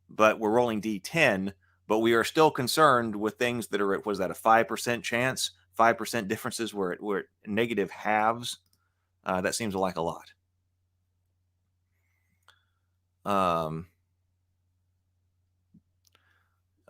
[SPEAKER 5] but we're rolling D10, but we are still concerned with things that are at, was that a 5% chance? 5% differences where we're at negative halves. That seems like a lot.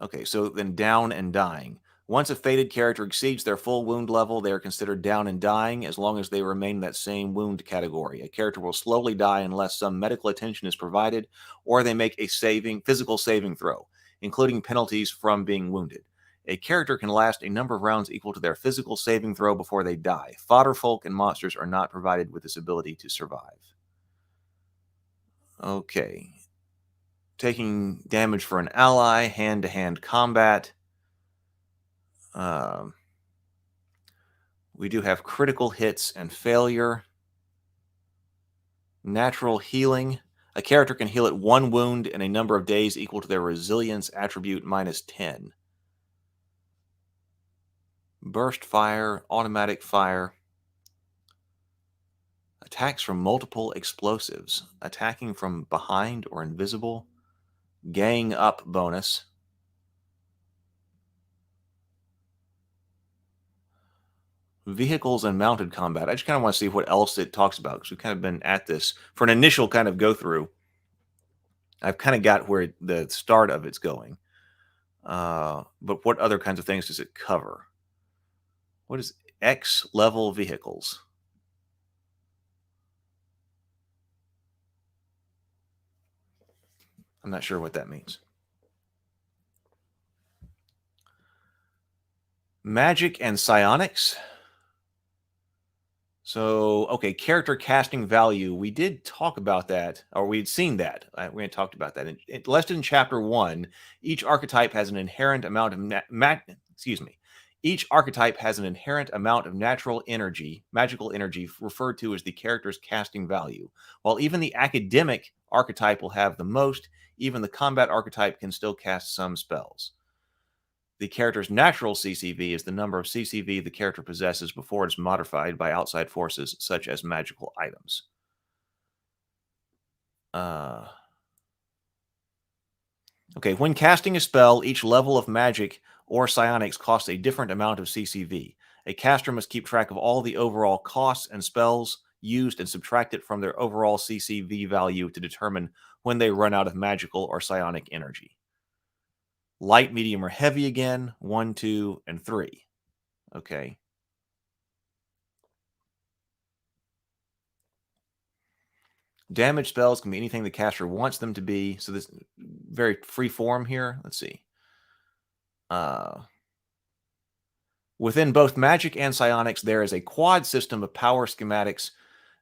[SPEAKER 5] Okay, so then down and dying. Once a fated character exceeds their full wound level, they are considered down and dying as long as they remain in that same wound category. A character will slowly die unless some medical attention is provided or they make a physical saving throw, including penalties from being wounded. A character can last a number of rounds equal to their physical saving throw before they die. Fodder folk and monsters are not provided with this ability to survive. Okay. Taking damage for an ally, hand-to-hand combat. We do have critical hits and failure. Natural healing. A character can heal at 1 wound in a number of days equal to their resilience attribute -10. Burst fire, automatic fire. Attacks from multiple explosives. Attacking from behind or invisible. Gang up bonus. Vehicles and mounted combat. I just kind of want to see what else it talks about because we've kind of been at this for an initial kind of go through. I've kind of got where the start of it's going. But what other kinds of things does it cover? What is X level vehicles? I'm not sure what that means. Magic and psionics. So, okay, character casting value. We did talk about that, or we'd seen that. We had talked about that. Listed in Chapter 1, each archetype has an inherent amount of Each archetype has an inherent amount of magical energy, referred to as the character's casting value. While even the academic archetype will have the most, even the combat archetype can still cast some spells. The character's natural CCV is the number of CCV the character possesses before it is modified by outside forces, such as magical items. Okay, when casting a spell, each level of magic or psionics costs a different amount of CCV. A caster must keep track of all the overall costs and spells used and subtract it from their overall CCV value to determine when they run out of magical or psionic energy. Light, medium, or heavy again. 1, 2, and 3. Okay. Damage spells can be anything the caster wants them to be. So this very free form here. Let's see. Within both magic and psionics, there is a quad system of power schematics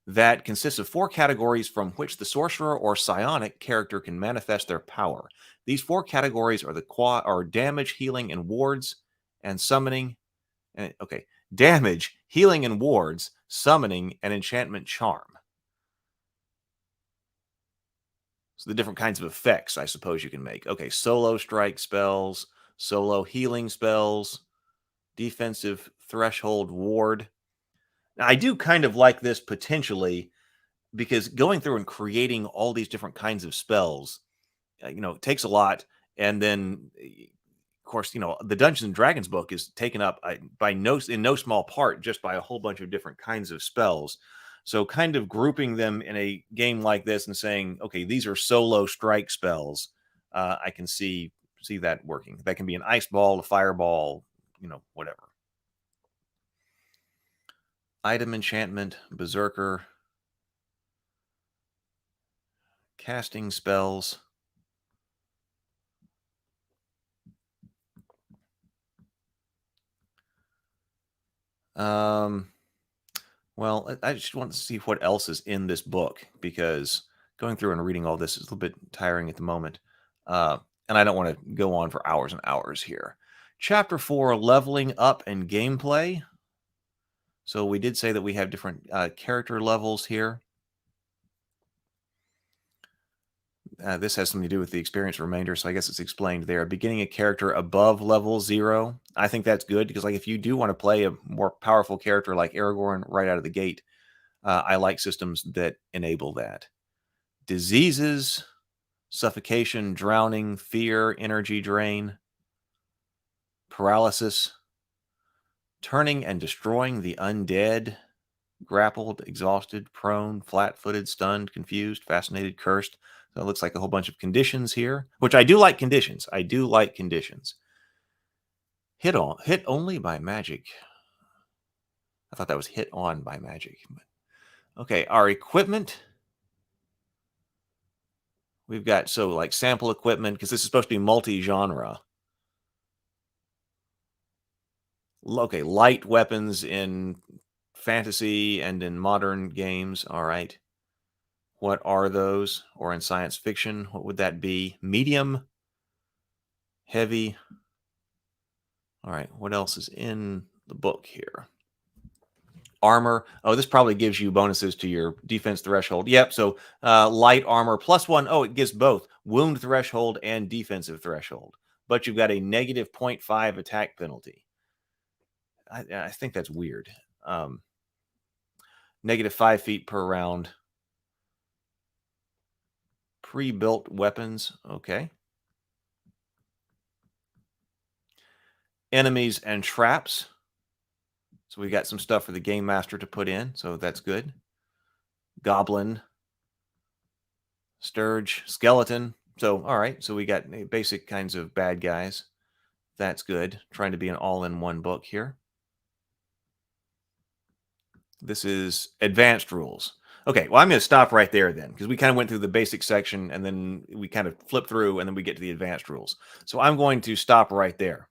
[SPEAKER 5] that consists of 4 categories from which the sorcerer or psionic character can manifest their power. These 4 categories are damage, healing, and wards, and summoning. Damage, healing, and wards, summoning, and enchantment charm. So the different kinds of effects, I suppose, you can make. Okay, solo strike spells, solo healing spells, defensive threshold ward. Now, I do kind of like this potentially because going through and creating all these different kinds of spells, takes a lot. And then, of course, the Dungeons and Dragons book is taken up in no small part just by a whole bunch of different kinds of spells. So kind of grouping them in a game like this and saying, okay, these are solo strike spells. I can see that working. That can be an ice ball, a fireball, whatever. Item enchantment, berserker, casting spells. Well, I just want to see what else is in this book because going through and reading all this is a little bit tiring at the moment. And I don't want to go on for hours and hours here. Chapter 4, leveling up and gameplay. So we did say that we have different character levels here. This has something to do with the experience remainder, so I guess it's explained there. Beginning a character above level 0. I think that's good because, like, if you do want to play a more powerful character like Aragorn right out of the gate, I like systems that enable that. Diseases, suffocation, drowning, fear, energy drain, paralysis, turning and destroying the undead, grappled, exhausted, prone, flat-footed, stunned, confused, fascinated, cursed. So it looks like a whole bunch of conditions here, which I do like conditions. I do like conditions. Hit only by magic. I thought that was hit on by magic. Okay, our equipment. We've got, so like sample equipment, because this is supposed to be multi-genre. Okay, light weapons in fantasy and in modern games. All right. What are those? Or in science fiction, what would that be? Medium, heavy. All right, what else is in the book here? Armor. Oh, this probably gives you bonuses to your defense threshold. Yep, so light armor +1. Oh, it gives both wound threshold and defensive threshold. But you've got a negative 0.5 attack penalty. I think that's weird. Negative 5 feet per round. Pre-built weapons. Okay. Enemies and traps. So we got some stuff for the game master to put in. So that's good. Goblin. Sturge. Skeleton. So, all right. So we got basic kinds of bad guys. That's good. Trying to be an all-in-one book here. This is advanced rules. Okay, well, I'm going to stop right there then, because we kind of went through the basic section, and then we kind of flip through, and then we get to the advanced rules. So I'm going to stop right there.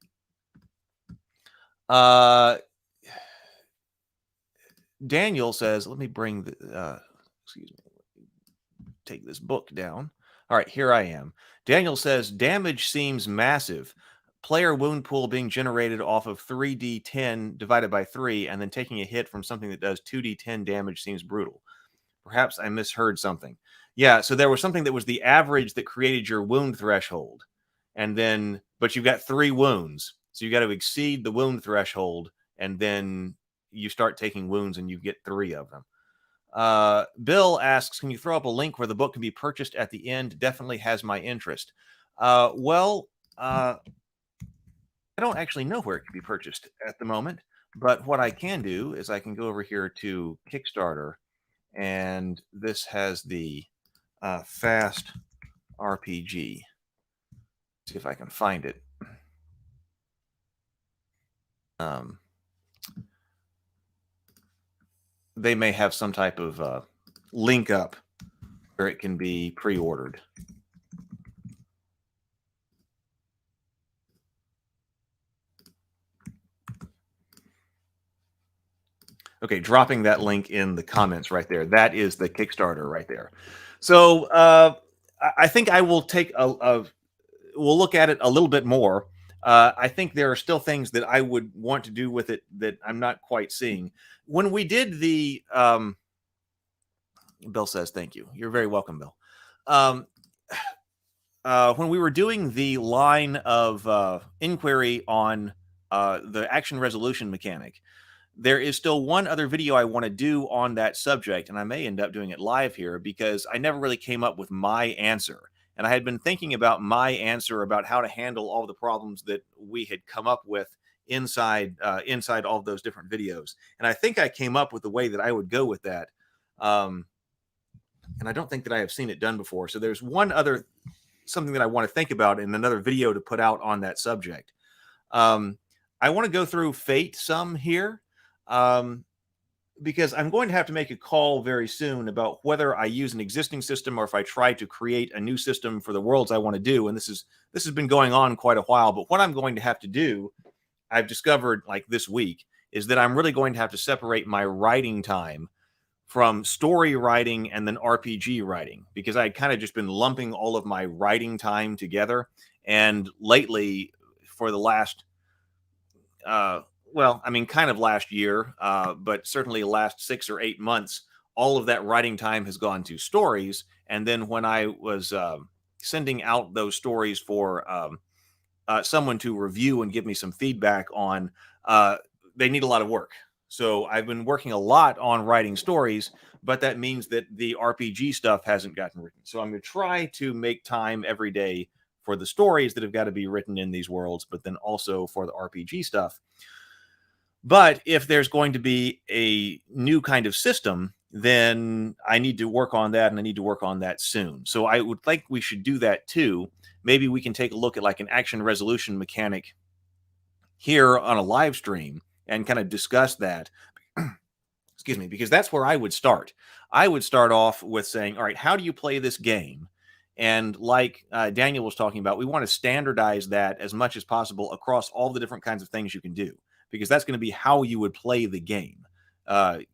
[SPEAKER 5] Daniel says, let me bring the, excuse me, take this book down. All right, here I am. Daniel says, damage seems massive. Player wound pool being generated off of 3d10 divided by 3, and then taking a hit from something that does 2d10 damage seems brutal. Perhaps I misheard something. Yeah, so there was something that was the average that created your wound threshold. And then, but you've got 3 wounds. So you got to exceed the wound threshold, and then you start taking wounds and you get 3 of them. Bill asks, can you throw up a link where the book can be purchased at the end? Definitely has my interest. I don't actually know where it can be purchased at the moment, but what I can do is I can go over here to Kickstarter, and this has the Fast RPG. See if I can find it. They may have some type of link up where it can be pre-ordered. Okay, dropping that link in the comments right there. That is the Kickstarter right there. So I think I will take we'll look at it a little bit more. I think there are still things that I would want to do with it that I'm not quite seeing. When we did the, Bill says, thank you. You're very welcome, Bill. When we were doing the line of inquiry on the action resolution mechanic, there is still one other video I want to do on that subject, and I may end up doing it live here because I never really came up with my answer. And I had been thinking about my answer about how to handle all the problems that we had come up with inside all of those different videos. And I think I came up with the way that I would go with that. And I don't think that I have seen it done before. So there's something that I want to think about in another video to put out on that subject. I want to go through Fate some here. Because I'm going to have to make a call very soon about whether I use an existing system or if I try to create a new system for the worlds I want to do. And this has been going on quite a while. But what I'm going to have to do, I've discovered like this week, is that I'm really going to have to separate my writing time from story writing and then RPG writing, because I had kind of just been lumping all of my writing time together. And lately, for the last well, I mean, kind of last year, but certainly last 6 or 8 months, all of that writing time has gone to stories. And then when I was sending out those stories for someone to review and give me some feedback on, they need a lot of work. So I've been working a lot on writing stories, but that means that the RPG stuff hasn't gotten written. So I'm going to try to make time every day for the stories that have got to be written in these worlds, but then also for the RPG stuff. But if there's going to be a new kind of system, then I need to work on that, and I need to work on that soon. So I would think we should do that too. Maybe we can take a look at like an action resolution mechanic here on a live stream and kind of discuss that. Excuse me, because that's where I would start. I would start off with saying, all right, how do you play this game? And like Daniel was talking about, we want to standardize that as much as possible across all the different kinds of things you can do, because that's going to be how you would play the game.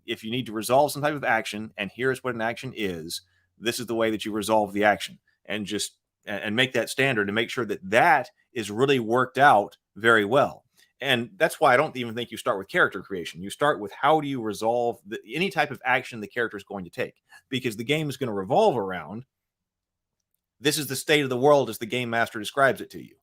[SPEAKER 5] If you need to resolve some type of action, and here's what an action is, this is the way that you resolve the action, and just and make that standard and make sure that that is really worked out very well. And that's why I don't even think you start with character creation. You start with how do you resolve any type of action the character is going to take, because the game is going to revolve around, this is the state of the world as the game master describes it to you.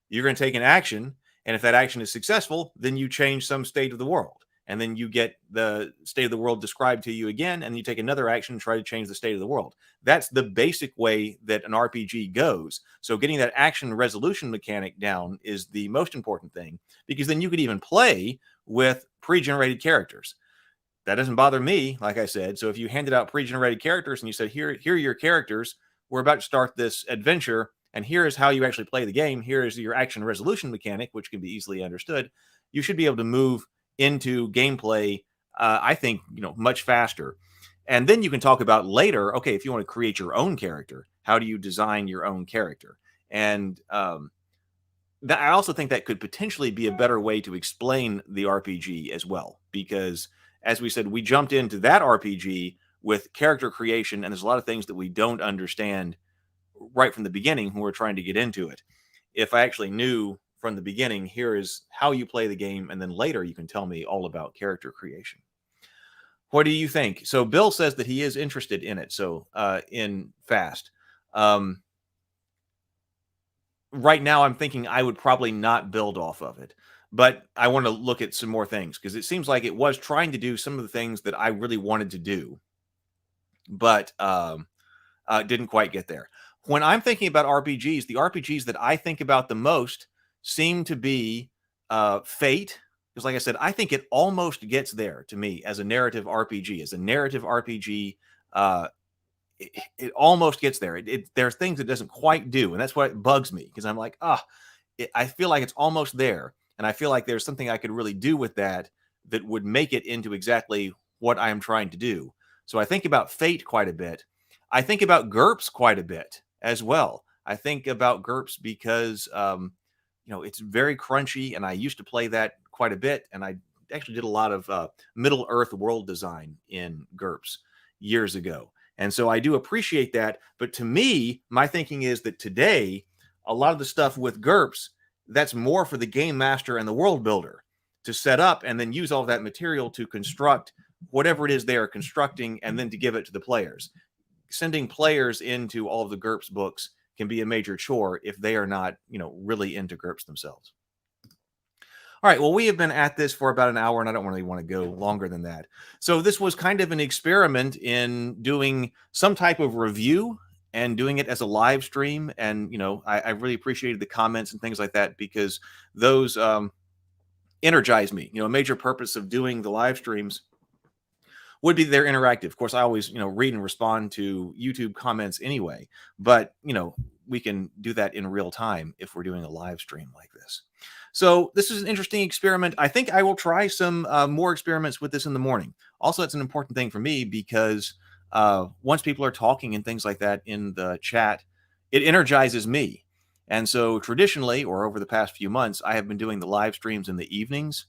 [SPEAKER 5] You're going to take an action, and if that action is successful, then you change some state of the world. And then you get the state of the world described to you again, and you take another action and try to change the state of the world. That's the basic way that an RPG goes. So getting that action resolution mechanic down is the most important thing, because then you could even play with pre-generated characters. That doesn't bother me, like I said. So if you handed out pre-generated characters and you said, here are your characters, we're about to start this adventure, and here is how you actually play the game. Here is your action resolution mechanic, which can be easily understood. You should be able to move into gameplay, I think, much faster. And then you can talk about later, okay, if you want to create your own character, how do you design your own character? And I also think that could potentially be a better way to explain the RPG as well, because as we said, we jumped into that RPG with character creation, and there's a lot of things that we don't understand right from the beginning when we're trying to get into it. If I actually knew from the beginning, here is how you play the game, and then later you can tell me all about character creation. What do you think? So Bill says that he is interested in it. So in Fast. Right now I'm thinking I would probably not build off of it, but I want to look at some more things, because it seems like it was trying to do some of the things that I really wanted to do, but didn't quite get there. When I'm thinking about RPGs, the RPGs that I think about the most seem to be Fate, because like I said, I think it almost gets there to me as a narrative RPG. As a narrative RPG, it almost gets there. There's things it doesn't quite do, and that's what bugs me, because I'm like, I feel like it's almost there, and I feel like there's something I could really do with that would make it into exactly what I am trying to do. So I think about Fate quite a bit. I think about GURPS quite a bit as well. I think about GURPS because it's very crunchy, and I used to play that quite a bit, and I actually did a lot of Middle Earth world design in GURPS years ago. And so I do appreciate that. But to me, my thinking is that today, a lot of the stuff with GURPS, that's more for the game master and the world builder to set up and then use all that material to construct whatever it is they are constructing, and then to give it to the players. Sending players into all of the GURPS books can be a major chore if they are not, really into GURPS themselves. All right, well, we have been at this for about an hour, and I don't really want to go longer than that. So this was kind of an experiment in doing some type of review and doing it as a live stream. And, I really appreciated the comments and things like that, because those energize me. A major purpose of doing the live streams would be they're interactive. Of course, I always, read and respond to YouTube comments anyway, but, we can do that in real time if we're doing a live stream like this. So this is an interesting experiment. I think I will try some more experiments with this in the morning. Also, it's an important thing for me, because once people are talking and things like that in the chat, it energizes me. And so traditionally, or over the past few months, I have been doing the live streams in the evenings,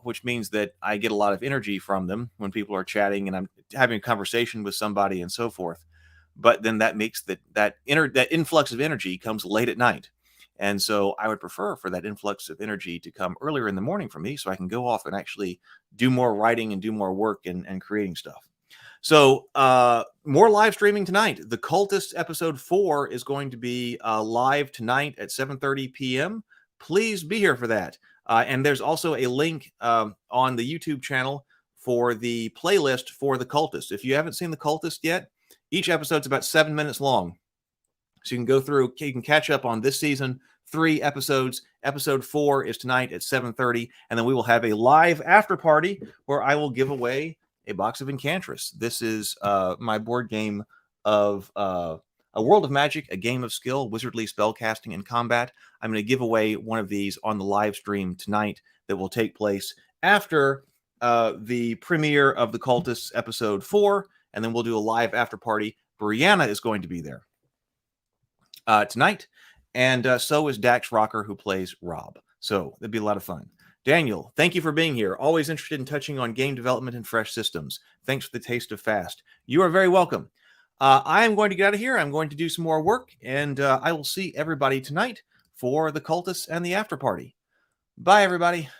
[SPEAKER 5] which means that I get a lot of energy from them when people are chatting and I'm having a conversation with somebody and so forth. But then that makes that influx of energy comes late at night. And so I would prefer for that influx of energy to come earlier in the morning for me, so I can go off and actually do more writing and do more work and creating stuff. So more live streaming tonight. The Cultist episode 4 is going to be live tonight at 7:30 p.m. Please be here for that. And there's also a link on the YouTube channel for the playlist for The Cultist. If you haven't seen The Cultist yet, each episode's about 7 minutes long. So you can go through, you can catch up on this season, 3 episodes. Episode 4 is tonight at 7:30. And then we will have a live after party where I will give away a box of Enchantress. This is my board game of A World of Magic, a game of skill, wizardly spellcasting, and combat. I'm going to give away one of these on the live stream tonight that will take place after the premiere of The Cultists episode 4, and then we'll do a live after party. Brianna is going to be there tonight, and so is Dax Rocker, who plays Rob. So it'd be a lot of fun. Daniel, thank you for being here. Always interested in touching on game development and fresh systems. Thanks for the taste of fast. You are very welcome. I am going to get out of here. I'm going to do some more work, and I will see everybody tonight for The Cultists and the after party. Bye, everybody.